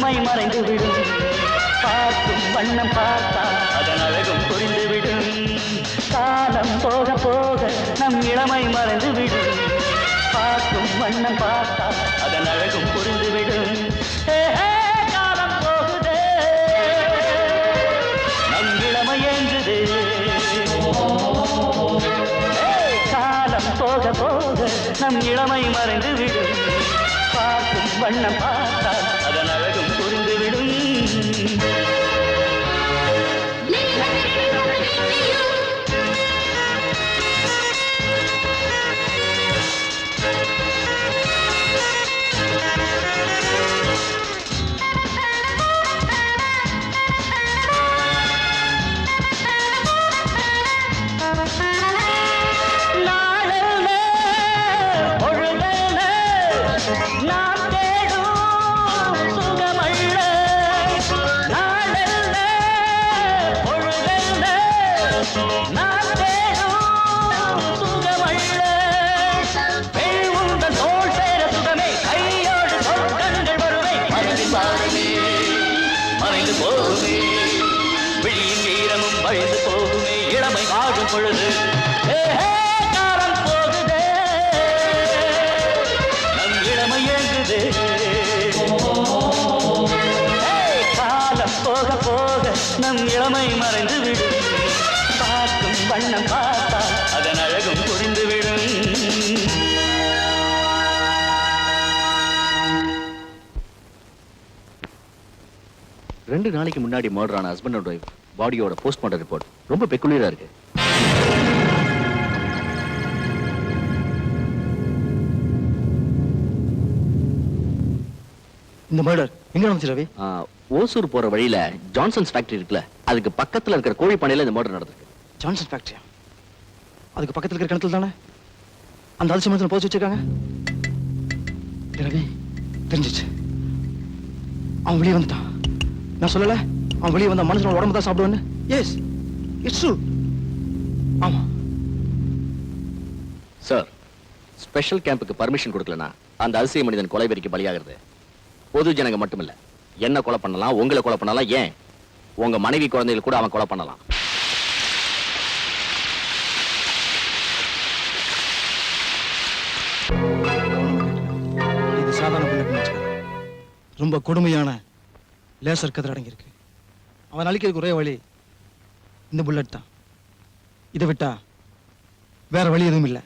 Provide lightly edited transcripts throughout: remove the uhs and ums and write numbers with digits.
இளமை மறைந்துவிடும். பார்க்கும் வண்ணம் பார்த்தா அதன் அழகும் புரிந்துவிடும். காலம் போக போக நம் இளமை மறைந்துவிடும். பார்க்கும் வண்ணம் பார்த்தா அதன் அழகும் புரிந்துவிடும். காலம் போகுதே நம் இளமை ஏங்குதே. காலம் போக போக நம் இளமை மறைந்துவிடும். பார்க்கும் வண்ணம் பார்த்தா அதன் அழகும் புரிந்துவிடும். பொழுது காலம் போகுதே நம் இளமை ஏங்குதே. காலம் போக போக நம் இளமை மறைந்துவிடும். பார்க்கும் வண்ணம் பார்த்தா அதன் அழகும் புரிந்துவிடும். 2 நாளைக்கு முன்னாடி மர்டர் ஆன ஹஸ்பண்ட் அண்ட் ஒய்ஃப் பாடியோட போஸ்ட்மார்ட்டம் ரிப்போர்ட் ரொம்ப பெக்குலியரா இருக்கு. இந்த மர்டர் எங்க நடந்துச்சு ரவி? ஓசூர் போற வழியில ஜான்சன்ஸ் ஃபேக்டரி இருக்குல்ல, அதுக்கு பக்கத்துல இருக்கிற கோழி பண்ணையில இந்த மர்டர் நடந்திருக்கு. ஜான்சன் ஃபேக்டரியா? அதுக்கு பக்கத்துல இருக்கிற கிணத்துல தானே அந்த அதிர்ச்சி மரத்தில் போச்சு வச்சிருக்காங்க. ரவி தெரிஞ்சிச்சு, அவன் வெளியே வந்துட்டான். நான் சொல்லல அவன் வெளியே வந்த மனுஷனோட உடம்பு தான் சாப்பிடுவேன்னு. Yes it's true. ஆமா சார், ஸ்பெஷல் கேம்புக்கு பர்மிஷன் கொடுக்கலனா அந்த அதிசய மனிதன் கொலை வெறிக்கு பலியாகிறது பொது ஜனங்க மட்டும் இல்ல, என்ன கொலை பண்ணலாம், உங்களை கொலை பண்ணலாம், ஏன் உங்க மனைவி குழந்தைகள் கூட அவன் கொலை பண்ணலாம். இது சாதாரண புல்லட், ரொம்ப கொடுமையான லேசர் கதிர் அடங்கி இருக்கு. அவன் அழிக்கிறதுக்கு ஒரே வழி இந்த புல்லட் தான். இதை விட்டா வேற வழி எதுவும் இல்லை.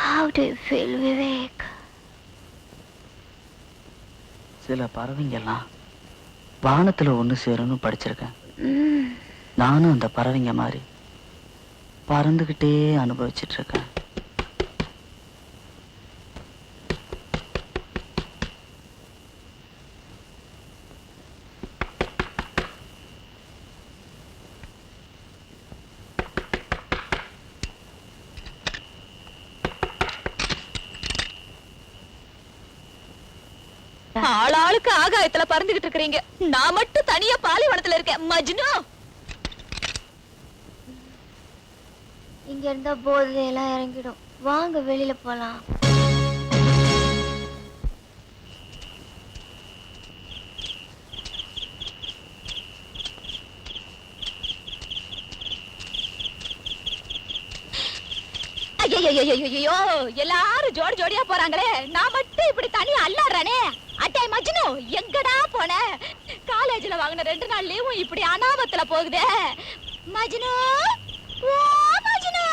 How do you feel, Vivek? சில பறவைங்கெல்லாம் வானத்துல ஒண்ணு சேரும்னு படிச்சிருக்கேன். நானும் அந்த பறவைங்க மாதிரி பறந்துகிட்டே அனுபவிச்சிட்டு இருக்கேன். ஆளாளுக்கு ஆகாயத்துல பறந்துகிட்டு இருக்கீங்க, நான் மட்டும் தனியா பாலைவனத்துல இருக்கேன். மஜ்னு, இங்க இருந்தா போதை எல்லாம் இறங்கிடும். வாங்க வெளியில போலாம். ஐயோ, எல்லாரும் ஜோடி ஜோடியா போறாங்களே, நான் மட்டும் இப்படி தனியா அல்லாடுறானே. அட்டை மஜ்னு, எங்கடா போன? காலேஜ்ல வாங்கின 2 நாள் லீவும் இப்படி அனாமத்துல போகுதே. மஜ்னு, ஓ மஜ்னு,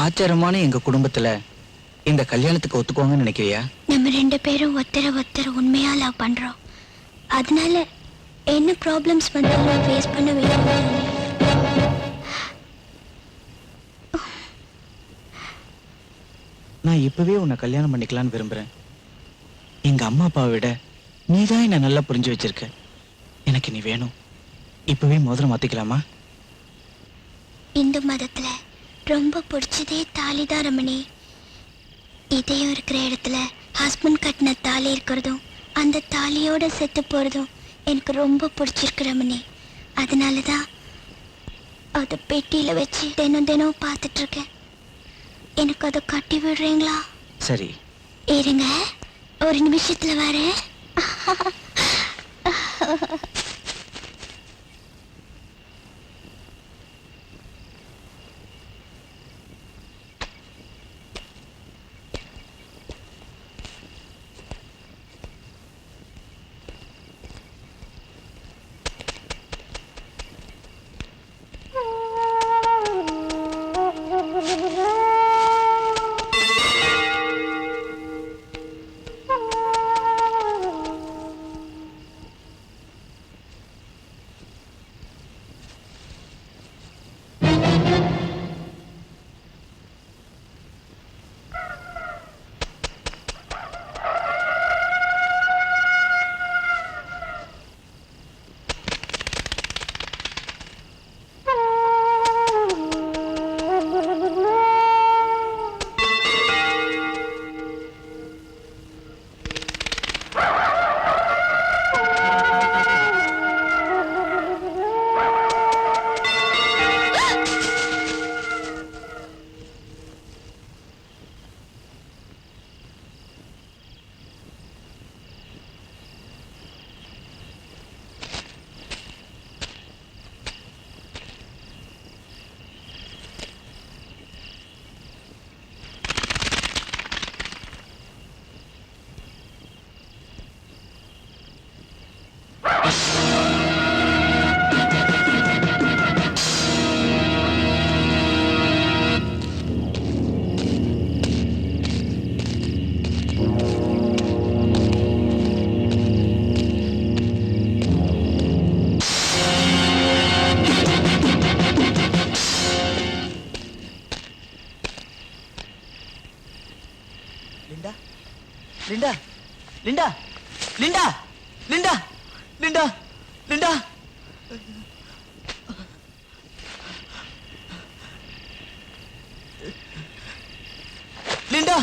ஆச்சரியமான எங்க குடும்பத்துல இந்த கல்யாணத்துக்கு ஒத்துக்குவாங்கன்னு நினைக்கிறியா? நம்ம 2 பேரும் ஒருத்தர உண்மையா லவ் பண்றோம். அதனால என்ன ப்ராப்ளம்ஸ் வந்தாலும் ஃபேஸ் பண்ண வேண்டியது. நான் இப்பவே உன்னை கல்யாணம் பண்ணிக்கலாம்னு விரும்புறேன். எங்க அம்மா அப்பாவை விட நீதான் என்ன நல்லா புரிஞ்சு வச்சிருக்க. எனக்கு நீ வேணும். இப்பவே மோதிரம் மாத்திக்கலாமா? இந்து மதத்துல ரொம்ப பிடிச்சதே தாலிதான் ரமணி. இதயம் இருக்கிற இடத்துல ஹஸ்பண்ட் கட்டின தாலி இருக்கிறதும் அந்த தாலியோட செத்து போறதும் எனக்கு ரொம்ப பிடிச்சிருக்கு ரமணி. அதனாலதான் அதை பெட்டியில வச்சு தினம் தினம் பார்த்துட்டு இருக்கேன். எனக்கு அதை கட்டி விடுறீங்களா? சரி, இருங்க, ஒரு நிமிஷத்துல வரேன். Linda Linda Linda Linda Linda Linda